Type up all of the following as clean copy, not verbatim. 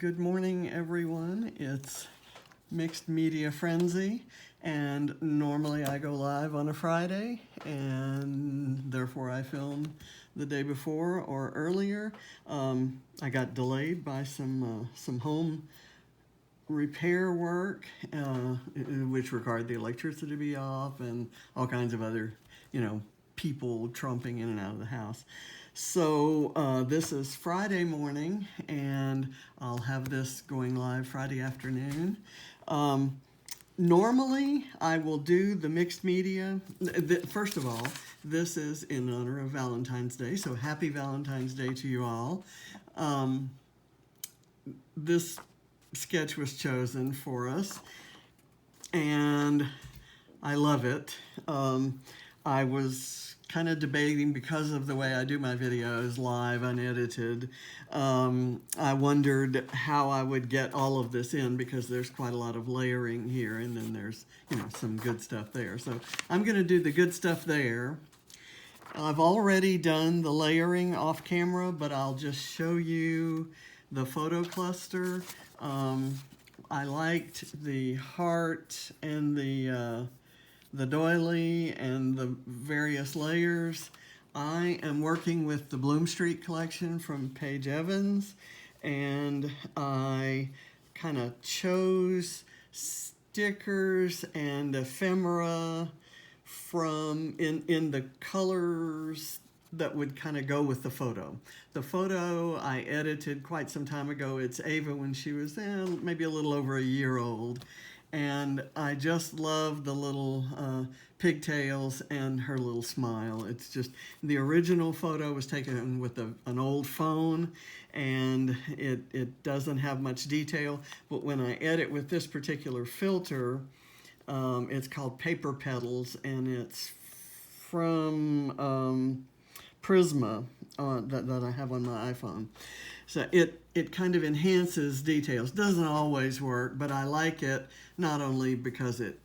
Good morning, everyone. It's Mixed Media Frenzy, and normally I go live on a Friday, and therefore I film the day before or earlier. I got delayed by some home repair work, which required the electricity to be off and all kinds of other, people trumping in and out of the house. So this is Friday morning, and I'll have this going live Friday afternoon. Normally, I will do the mixed media. First of all, this is in honor of Valentine's Day, so happy Valentine's Day to you all. This sketch was chosen for us, and I love it. I was kind of debating, because of the way I do my videos live, unedited. I wondered how I would get all of this in, because there's quite a lot of layering here, and then there's some good stuff there. So I'm going to do the good stuff there. I've already done the layering off camera, but I'll just show you the photo cluster. I liked the heart and the doily and the various layers. I am working with the Bloom Street collection from Paige Evans, and I kind of chose stickers and ephemera from in the colors that would kind of go with the photo. The photo I edited quite some time ago. It's Ava when she was maybe a little over a year old. And I just love the little pigtails and her little smile. It's just, the original photo was taken with an old phone, and it doesn't have much detail. But when I edit with this particular filter, it's called Paper Petals, and it's from Prisma that I have on my iPhone. So it kind of enhances details. Doesn't always work, but I like it, not only because it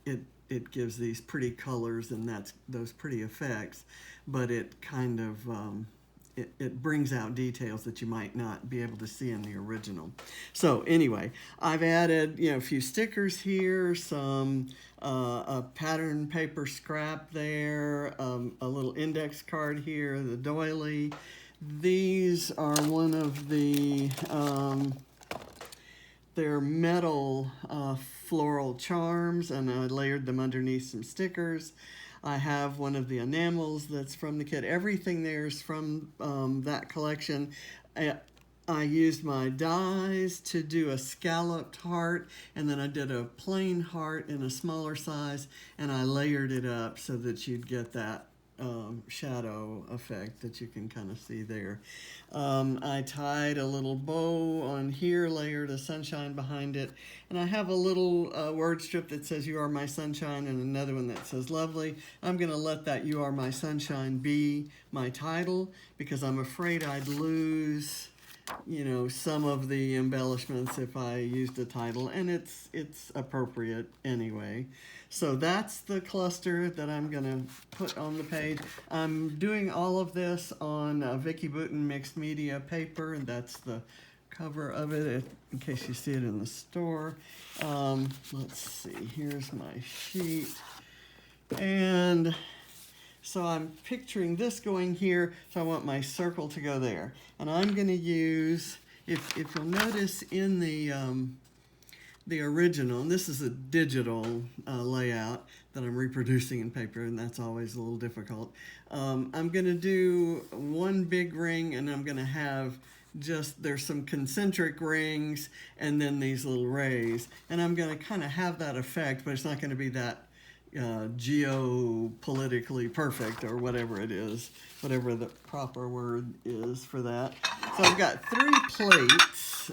gives these pretty colors and those pretty effects, but it kind of it brings out details that you might not be able to see in the original. So anyway, I've added a few stickers here, some a pattern paper scrap there, a little index card here, the doily. These are one of the they're metal floral charms, and I layered them underneath some stickers. I have one of the enamels that's from the kit. Everything there's from that collection. I used my dies to do a scalloped heart, and then I did a plain heart in a smaller size, and I layered it up so that you'd get that shadow effect that you can kind of see there. I tied a little bow on here, layered a sunshine behind it, and I have a little word strip that says "You are my sunshine" and another one that says "Lovely." I'm going to let that "You are my sunshine" be my title, because I'm afraid I'd lose some of the embellishments if I used a title, and it's appropriate anyway. So that's the cluster that I'm gonna put on the page. I'm doing all of this on Vicky Boutin mixed media paper, and that's the cover of it, in case you see it in the store. Let's see, here's my sheet. And so I'm picturing this going here, so I want my circle to go there. And I'm going to use, if you'll notice in the original, and this is a digital layout that I'm reproducing in paper, and that's always a little difficult. I'm going to do one big ring, and I'm going to have there's some concentric rings, and then these little rays. And I'm going to kind of have that effect, but it's not going to be that geopolitically perfect, or whatever it is, whatever the proper word is for that. So I've got 3 plates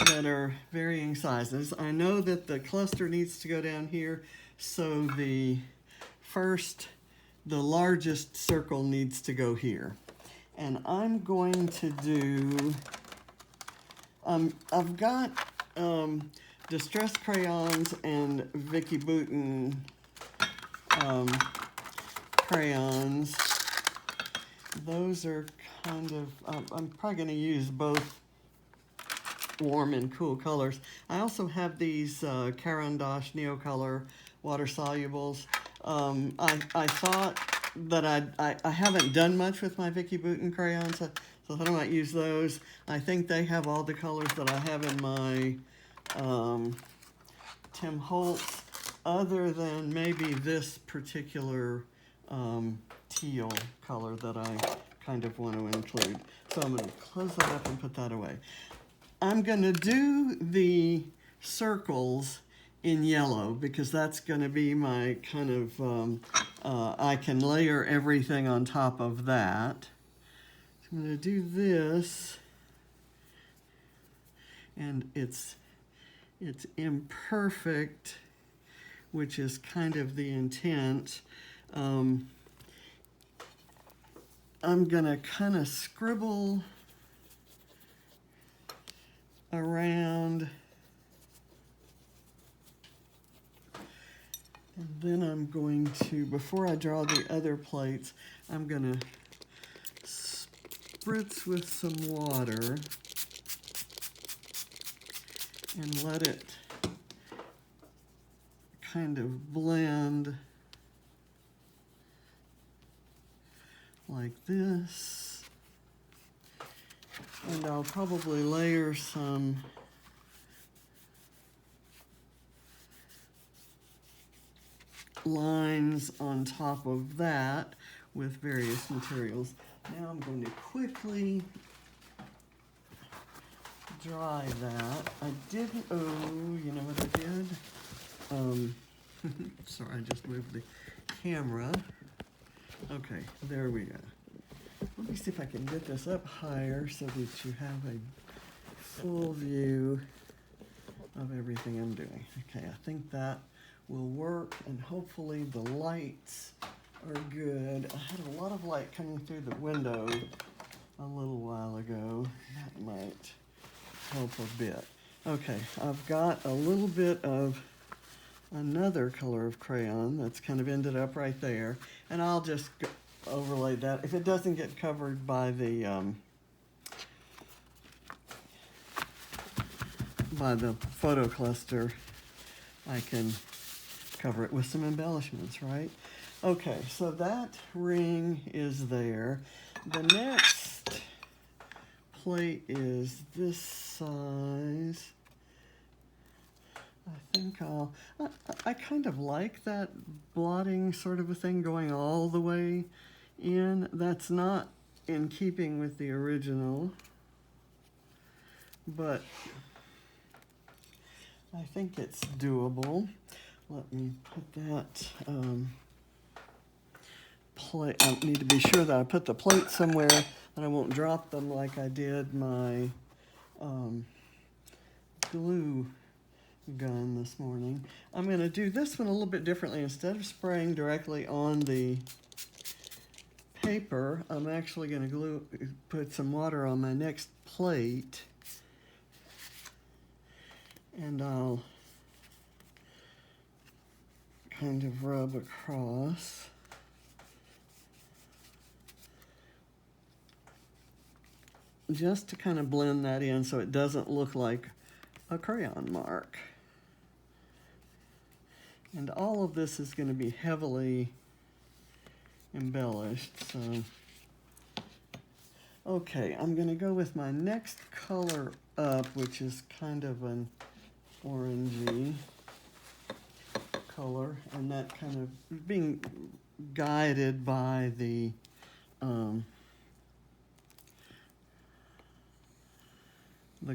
that are varying sizes. I know that the cluster needs to go down here, so the largest circle needs to go here. And I'm going to do, I've got Distress crayons and Vicky Boutin crayons. Those are kind of, I'm probably going to use both warm and cool colors. I also have these Caran d'Ache Neocolor water solubles. I thought that I haven't done much with my Vicky Boutin crayons, so I thought I might use those. I think they have all the colors that I have in my Tim Holtz, other than maybe this particular teal color that I kind of want to include. So I'm going to close that up and put that away. I'm going to do the circles in yellow because that's going to be my kind of, I can layer everything on top of that. So I'm going to do this, and it's imperfect, which is kind of the intent. I'm going to kind of scribble around, and then I'm going to, before I draw the other plates, I'm going to spritz with some water and let it kind of blend like this. And I'll probably layer some lines on top of that with various materials. Now I'm going to quickly dry that. I didn't, oh, you know what I did? Sorry, I just moved the camera. Okay, there we go. Let me see if I can get this up higher so that you have a full view of everything I'm doing. Okay, I think that will work, and hopefully the lights are good. I had a lot of light coming through the window a little while ago. That might help a bit. Okay, I've got a little bit of another color of crayon that's kind of ended up right there, and I'll just overlay that. If it doesn't get covered by the photo cluster, I can cover it with some embellishments, right? Okay, so that ring is there. The next plate is this size. I think I kind of like that blotting sort of a thing going all the way in. That's not in keeping with the original, but I think it's doable. Let me put that plate. I need to be sure that I put the plate somewhere that I won't drop them like I did my glue gun this morning. I'm going to do this one a little bit differently. Instead of spraying directly on the paper, I'm actually going to put some water on my next plate, and I'll kind of rub across. Just to kind of blend that in so it doesn't look like a crayon mark. And all of this is going to be heavily embellished, so. Okay, I'm going to go with my next color up, which is kind of an orangey color, and that kind of being guided by the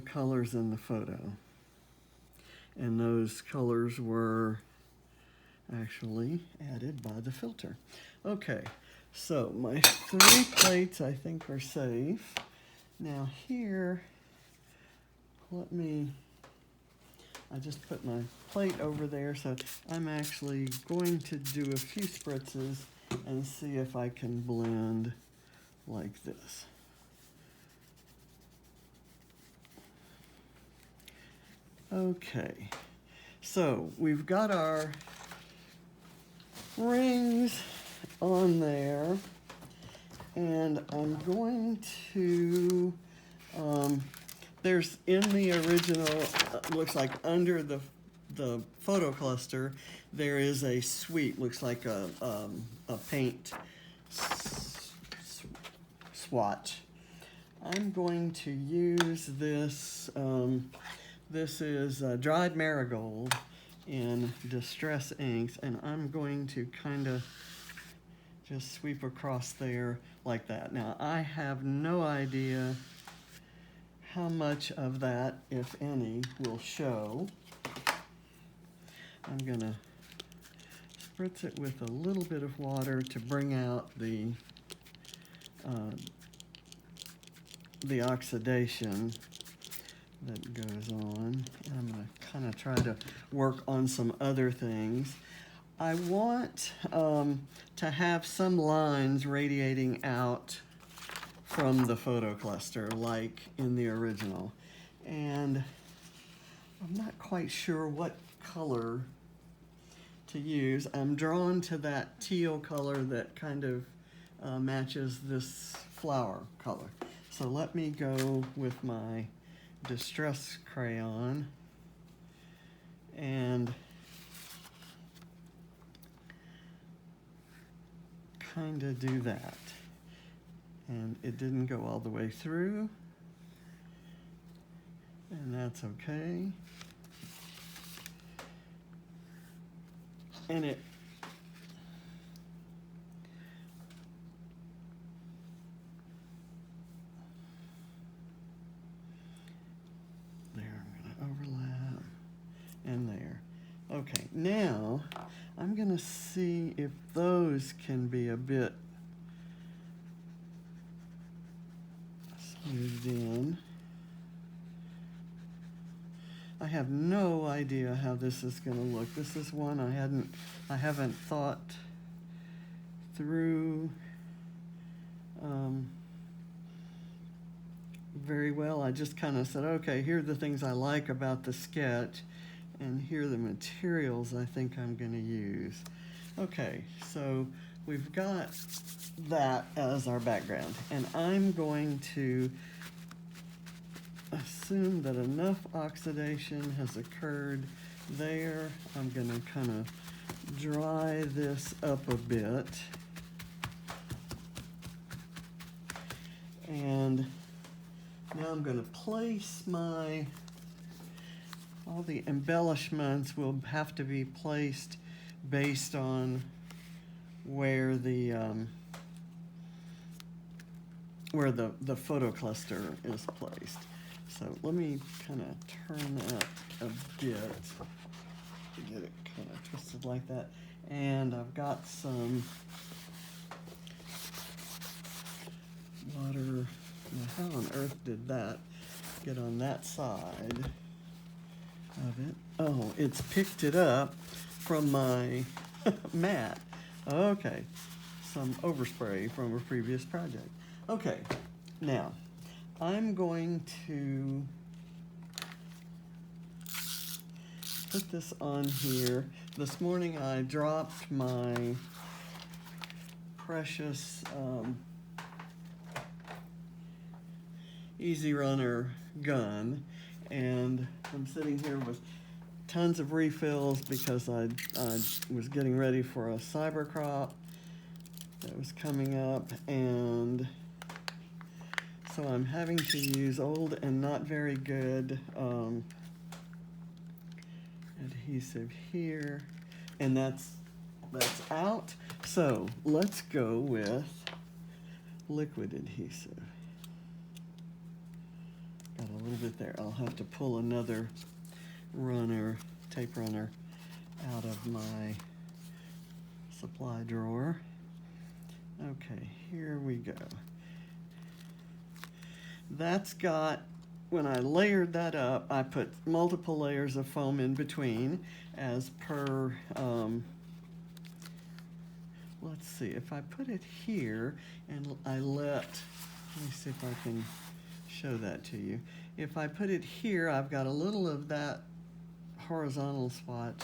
colors in the photo. And those colors were actually added by the filter. Okay, so my 3 plates I think are safe. Now here, I just put my plate over there, so I'm actually going to do a few spritzes and see if I can blend like this. Okay, so we've got our rings on there, and I'm going to there's in the original, looks like under the photo cluster, there is a sweep, looks like a paint swatch. I'm going to use this, this is dried marigold in Distress Inks, and I'm going to kind of just sweep across there like that. Now, I have no idea how much of that, if any, will show. I'm gonna spritz it with a little bit of water to bring out the oxidation that goes on. And I'm gonna kind of try to work on some other things. I want to have some lines radiating out from the photo cluster, like in the original. And I'm not quite sure what color to use. I'm drawn to that teal color that kind of matches this flower color. So let me go with my Distress crayon and kind of do that. And it didn't go all the way through, and that's okay. And it there, I'm going to overlap, and there. Okay, now I'm going to see if those can be a bit smoothed in. I have no idea how this is going to look. This is one I haven't thought through very well. I just kind of said, okay, here are the things I like about the sketch, and here are the materials I think I'm going to use. Okay, so we've got that as our background, and I'm going to assume that enough oxidation has occurred there. I'm going to kind of dry this up a bit. And now I'm going to place all the embellishments will have to be placed based on where the photo cluster is placed. So let me kind of turn that a bit to get it kind of twisted like that. And I've got some water. Now, how on earth did that get on that side of it? Oh, it's picked it up from my mat. Okay, some overspray from a previous project. Okay, now I'm going to put this on here. This morning I dropped my precious Easy Runner gun, and I'm sitting here with tons of refills because I was getting ready for a cyber crop that was coming up, and so I'm having to use old and not very good adhesive here, and that's out. So let's go with liquid adhesive. Got a little bit there. I'll have to pull another tape runner out of my supply drawer. Okay, here we go. That's got, when I layered that up, I put multiple layers of foam in between as per, let's see, if I put it here and let me see if I can show that to you. If I put it here, I've got a little of that horizontal swatch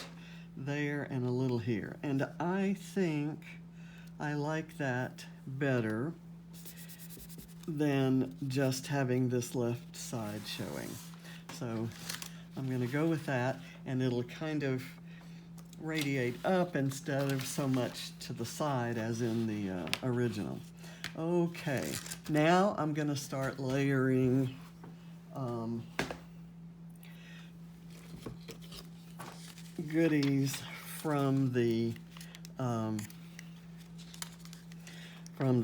there and a little here. And I think I like that better than just having this left side showing. So I'm going to go with that, and it'll kind of radiate up instead of so much to the side as in the original. Okay, now I'm going to start layering goodies from the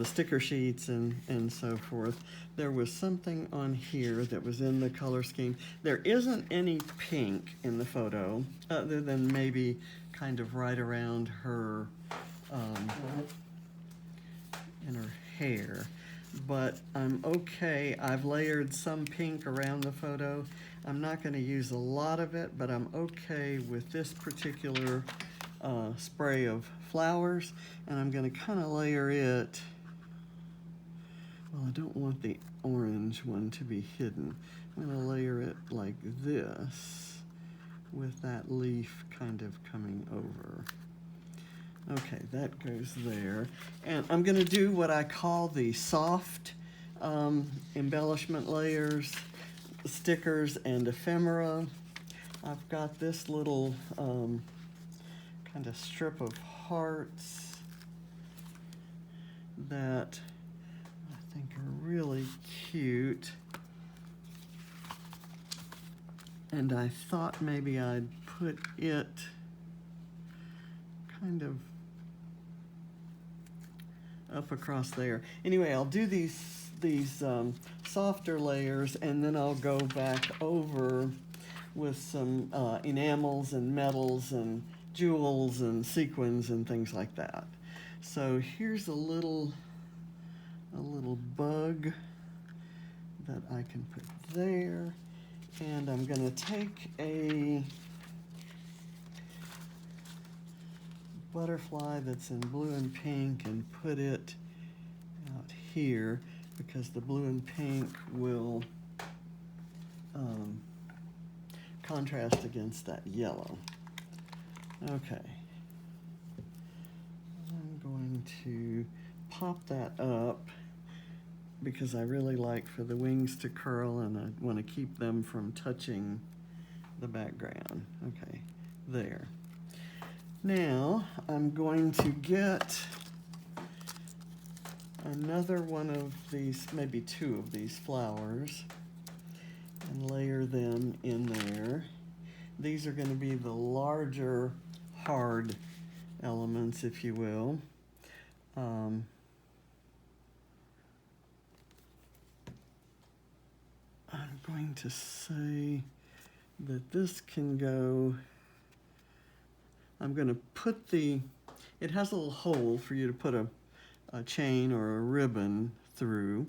sticker sheets and so forth. There was something on here that was in the color scheme. There isn't any pink in the photo, other than maybe kind of right around her, in her hair. But I'm okay. I've layered some pink around the photo. I'm not going to use a lot of it, but I'm okay with this particular spray of flowers, and I'm going to kind of layer it. Well, I don't want the orange one to be hidden. I'm going to layer it like this with that leaf kind of coming over. Okay, that goes there. And I'm going to do what I call the soft embellishment layers, stickers, and ephemera. I've got this little kind of strip of hearts that I think are really cute. And I thought maybe I'd put it kind of up across there. Anyway, I'll do these softer layers, and then I'll go back over with some enamels and metals and jewels and sequins and things like that. So here's a little bug that I can put there, and I'm going to take a butterfly that's in blue and pink and put it out here, because the blue and pink will contrast against that yellow. Okay, I'm going to pop that up because I really like for the wings to curl, and I want to keep them from touching the background. Okay, there. Now I'm going to get another one of these, maybe two of these flowers, and layer them in there. These are going to be the larger hard elements, if you will. I'm going to say that this can go, I'm going to put it has a little hole for you to put a chain or a ribbon through,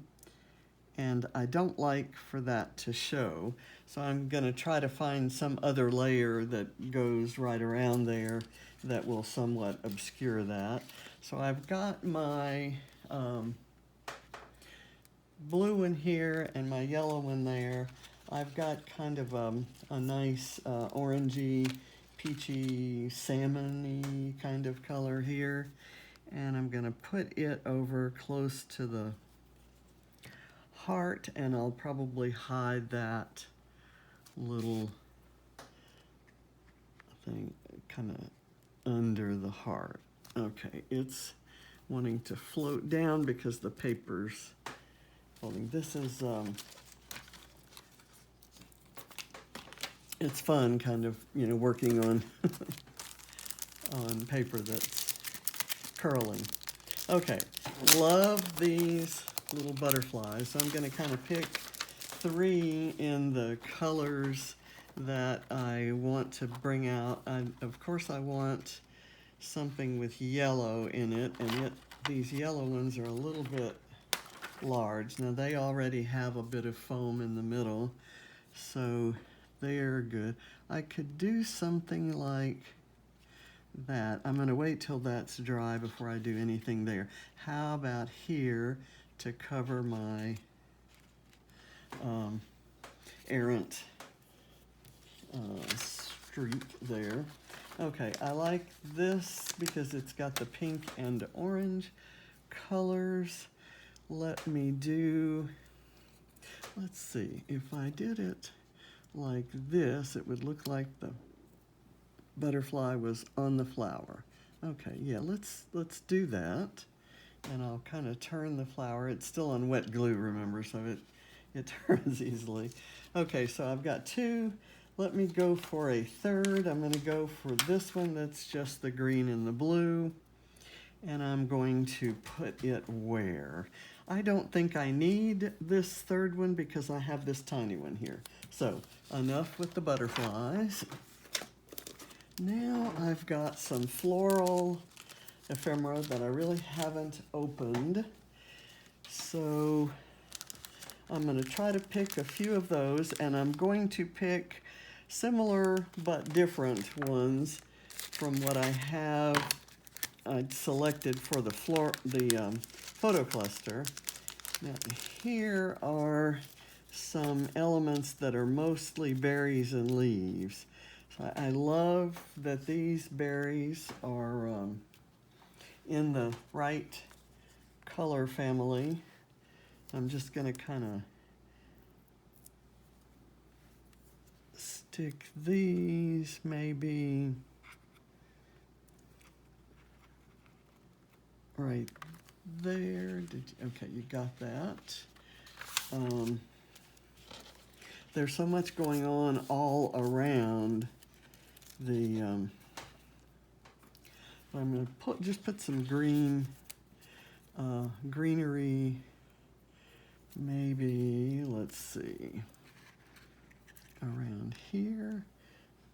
and I don't like for that to show, so I'm going to try to find some other layer that goes right around there that will somewhat obscure that. So I've got my blue one here and my yellow one there. I've got kind of a nice orangey, peachy, salmon-y kind of color here, and I'm going to put it over close to the heart, and I'll probably hide that little thing kind of under the heart. Okay, it's wanting to float down because the paper's folding. This is it's fun kind of, working on on paper that's curling. Okay, love these little butterflies. So I'm going to kind of pick 3 in the colors that I want to bring out. Of course, I want something with yellow in it, and these yellow ones are a little bit large. Now, they already have a bit of foam in the middle, so they're good. I could do something like that. I'm going to wait till that's dry before I do anything there. How about here to cover my errant streak there? Okay, I like this because it's got the pink and orange colors. let me do, let's see, if I did it like this, it would look like the butterfly was on the flower. Okay, yeah, let's do that. And I'll kind of turn the flower. It's still on wet glue, remember, so it turns easily. Okay, so I've got two. Let me go for a third. I'm going to go for this one that's just the green and the blue. And I'm going to put it where? I don't think I need this third one because I have this tiny one here. So enough with the butterflies. Now I've got some floral ephemera that I really haven't opened. So I'm going to try to pick a few of those, and I'm going to pick similar but different ones from what I have I'd selected for the photo cluster. Now here are some elements that are mostly berries and leaves. So I love that these berries are in the right color family. I'm just going to kind of stick these maybe right there. Okay, you got that. There's so much going on all around the, I'm going to just put some greenery, maybe, let's see, around here,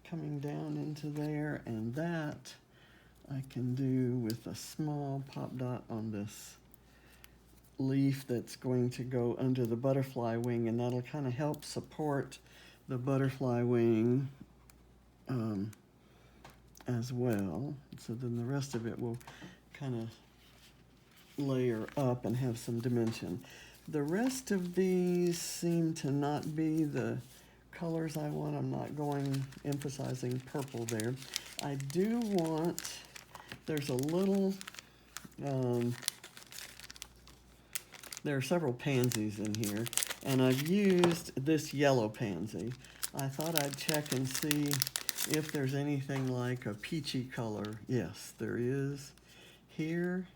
coming down into there, and that I can do with a small pop dot on this leaf that's going to go under the butterfly wing, and that'll kind of help support the butterfly wing as well. So then the rest of it will kind of layer up and have some dimension. The rest of these seem to not be the colors I want. I'm not emphasizing purple there. I do want, there's a little, there are several pansies in here, and I've used this yellow pansy. I thought I'd check and see if there's anything like a peachy color. Yes, there is here.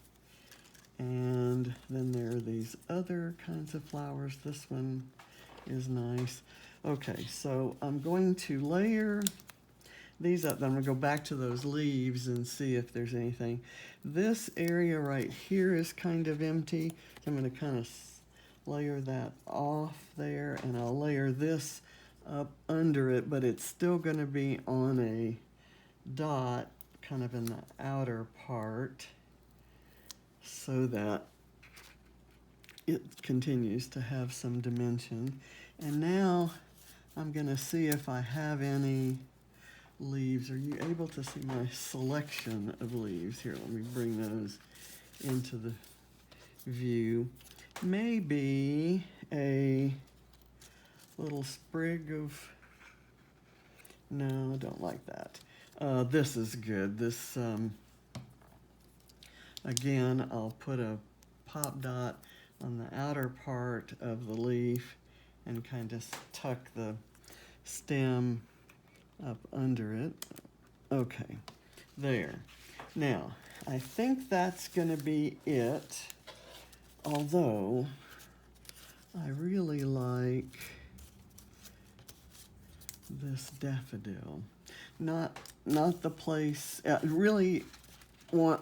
And then there are these other kinds of flowers. This one is nice. Okay, so I'm going to layer these up. Then I'm going to go back to those leaves and see if there's anything. This area right here is kind of empty. So I'm going to kind of layer that off there, and I'll layer this up under it, but it's still going to be on a dot kind of in the outer part so that it continues to have some dimension. And now I'm going to see if I have any leaves. Are you able to see my selection of leaves? Here, let me bring those into the view. Maybe a little sprig of, no, I don't like that. This is good. This, again, I'll put a pop dot on the outer part of the leaf and kind of tuck the stem up under it. Okay, there. Now, I think that's going to be it, although I really like this daffodil. Not the place, really want,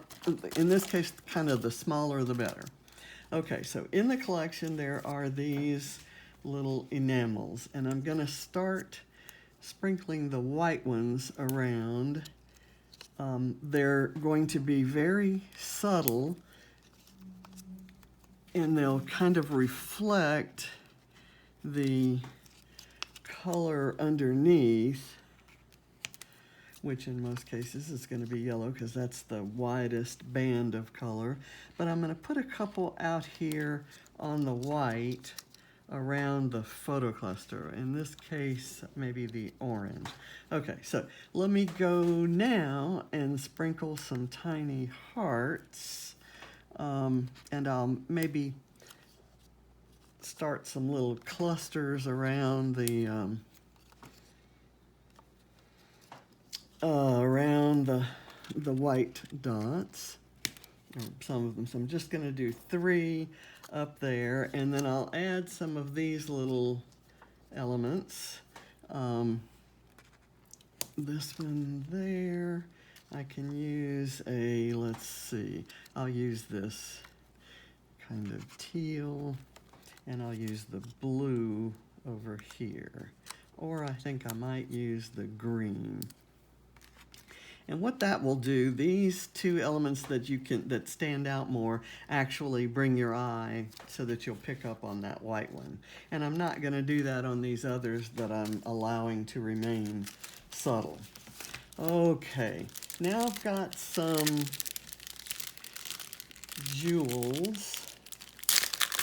in this case, kind of the smaller the better. Okay, so in the collection there are these little enamels, and I'm going to start sprinkling the white ones around. They're going to be very subtle, and they'll kind of reflect the color underneath, which in most cases is going to be yellow because that's the widest band of color. But I'm going to put a couple out here on the white around the photo cluster. In this case, maybe the orange. Okay, so let me go now and sprinkle some tiny hearts. And I'll maybe start some little clusters around the white dots, or some of them. So I'm just going to do 3 up there, and then I'll add some of these little elements. This one there, I can use a, let's see, I'll use this kind of teal, and I'll use the blue over here. Or I think I might use the green. And what that will do, these 2 elements that stand out more actually bring your eye so that you'll pick up on that white one. And I'm not going to do that on these others that I'm allowing to remain subtle. Okay, now I've got some jewels,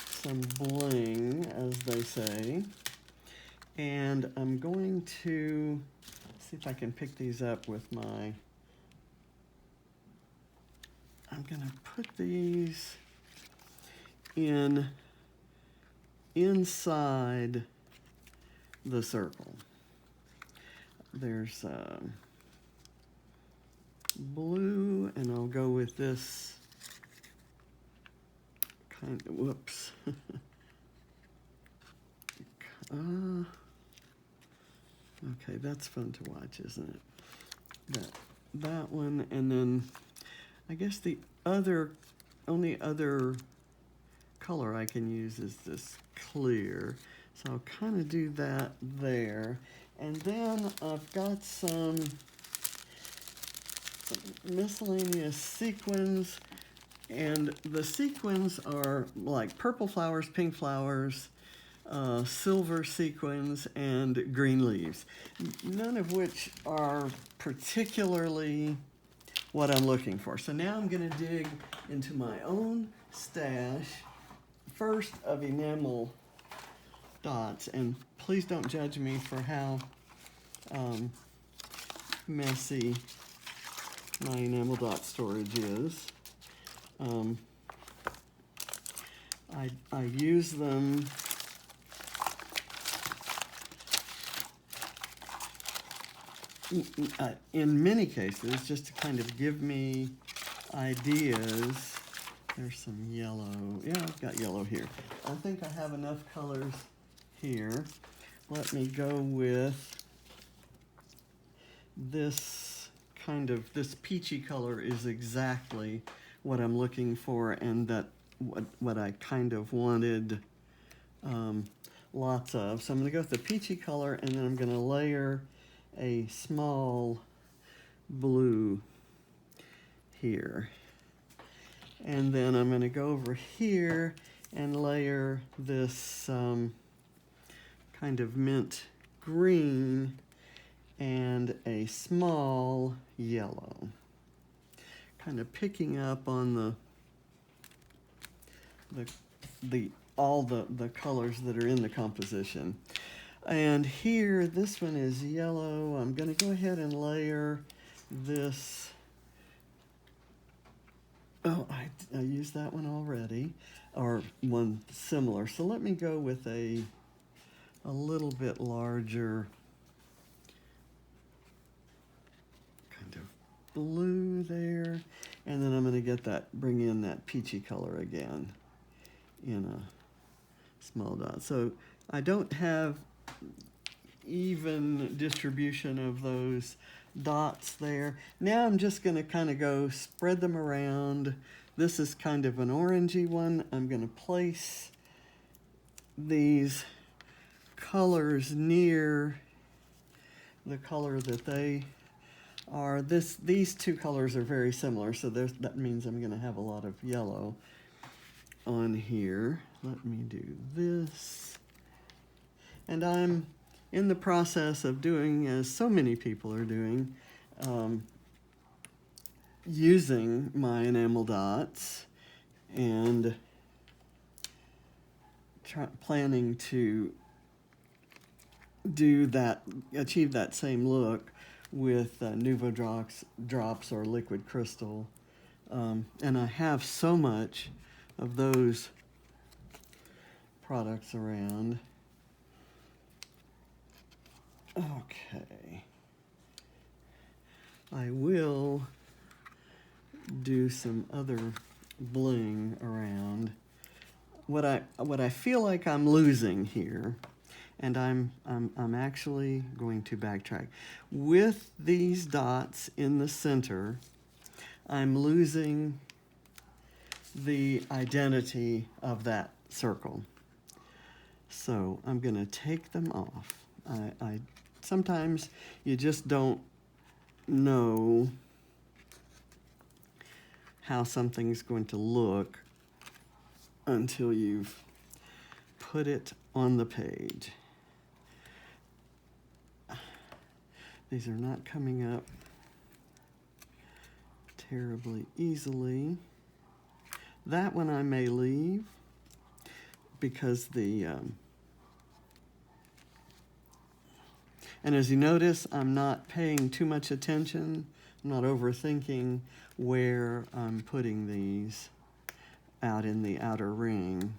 some bling, as they say. And I'm going to see if I can pick these up with my, I'm going to put these inside the circle. There's blue, and I'll go with this kind of, whoops. Okay, that's fun to watch, isn't it? That one, and then I guess the only other color I can use is this clear. So I'll kind of do that there. And then I've got some miscellaneous sequins, and the sequins are like purple flowers, pink flowers, silver sequins, and green leaves, none of which are particularly what I'm looking for. So now I'm going to dig into my own stash, first of enamel dots, and please don't judge me for how messy my enamel dot storage is. I use them in many cases just to kind of give me ideas. There's some yellow. Yeah, I've got yellow here. I think I have enough colors here. Let me go with this kind of, this peachy color is exactly what I'm looking for, and that what I kind of wanted lots of. So I'm going to go with the peachy color, and then I'm going to layer a small blue here. And then I'm going to go over here and layer this kind of mint green and a small yellow. Kind of picking up on all the colors that are in the composition. And here, this one is yellow. I'm going to go ahead and layer this. Oh, I used that one already, or one similar. So let me go with a little bit larger kind of blue there. And then I'm going to get that, bring in that peachy color again in a small dot. So I don't have even distribution of those dots there. Now I'm just going to kind of go spread them around. This is kind of an orangey one. I'm going to place these colors near the color that they are. These 2 colors are very similar, so that means I'm going to have a lot of yellow on here. Let me do this. And I'm in the process of doing, as so many people are doing, using my enamel dots and planning to do that, achieve that same look with Nuvo drops or liquid crystal. And I have so much of those products around. Okay. I will do some other bling around. What I feel like I'm losing here, and I'm actually going to backtrack. With these dots in the center, I'm losing the identity of that circle. So I'm going to take them off. I sometimes you just don't know how something's going to look until you've put it on the page. These are not coming up terribly easily. That one I may leave because and as you notice, I'm not paying too much attention. I'm not overthinking where I'm putting these out in the outer ring.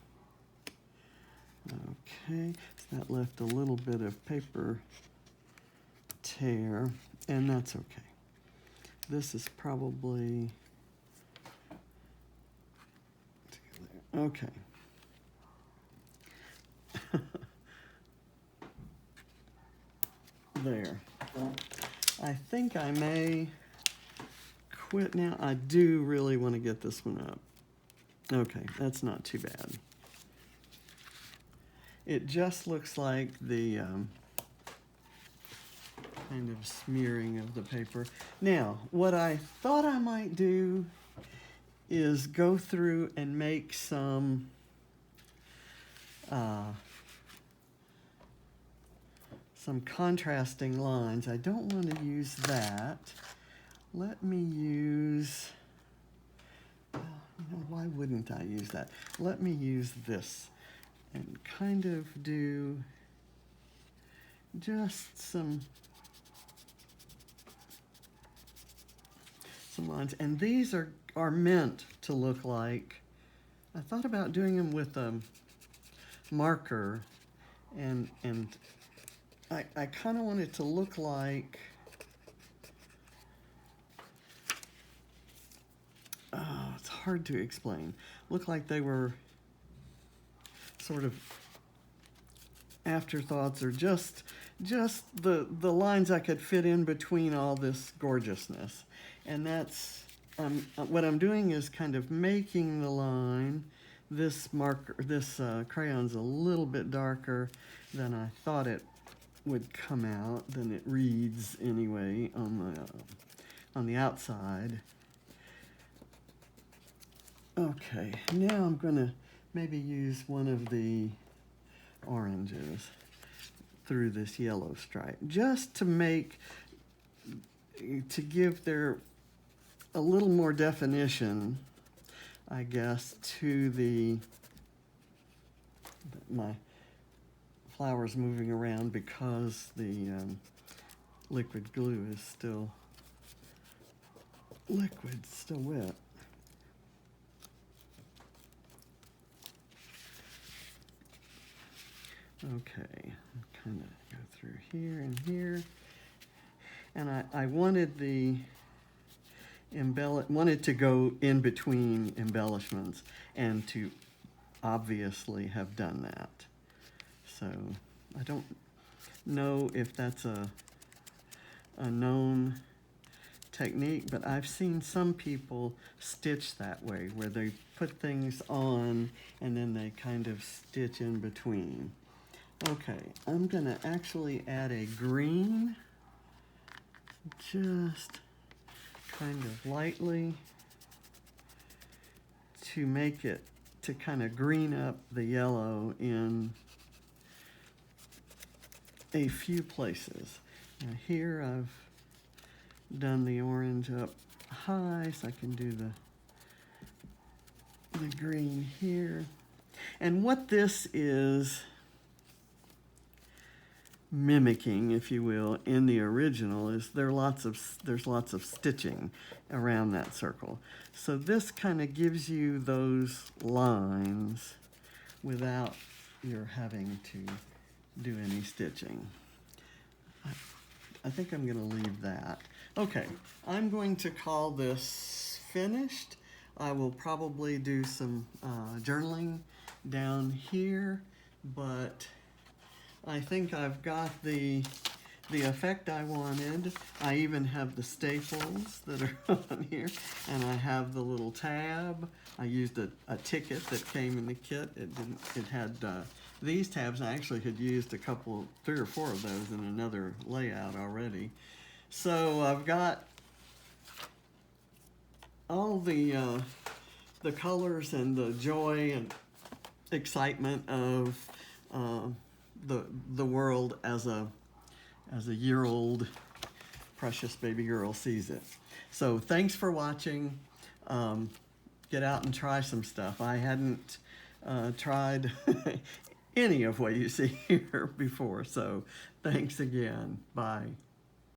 Okay, so that left a little bit of paper tear, and that's okay. This is probably, okay. There. I think I may quit now. I do really want to get this one up. Okay, that's not too bad. It just looks like the kind of smearing of the paper. Now, what I thought I might do is go through and make some contrasting lines. I don't want to use that. Let me use, why wouldn't I use that? Let me use this and kind of do just some lines. And these are meant to look like, I thought about doing them with a marker, and I kind of want it to look like, it's hard to explain. Look like they were sort of afterthoughts, or just the lines I could fit in between all this gorgeousness. And that's, what I'm doing is kind of making the line, this marker, this crayon's a little bit darker than I thought it would come out, than it reads anyway on the outside. Okay, now I'm gonna maybe use one of the oranges through this yellow stripe, just to give there a little more definition, I guess, to my flowers moving around, because the liquid glue is still liquid, still wet. Okay, kind of go through here and here. And I wanted wanted to go in between embellishments, and to obviously have done that. So I don't know if that's a known technique, but I've seen some people stitch that way, where they put things on and then they kind of stitch in between. Okay, I'm gonna actually add a green, just kind of lightly, to make it, to kind of green up the yellow in a few places. Now here I've done the orange up high, so I can do the green here. And what this is mimicking, if you will, in the original, is there's lots of stitching around that circle. So this kind of gives you those lines without you're having to do any stitching. I think I'm going to leave that. Okay, I'm going to call this finished. I will probably do some journaling down here, but I think I've got the effect I wanted. I even have the staples that are on here, and I have the little tab. I used a ticket that came in the kit. It had these tabs. I actually had used three or four of those in another layout already. So I've got all the colors and the joy and excitement of the world as a year-old precious baby girl sees it. So thanks for watching. Get out and try some stuff. I hadn't tried any of what you see here before, so thanks again. Bye.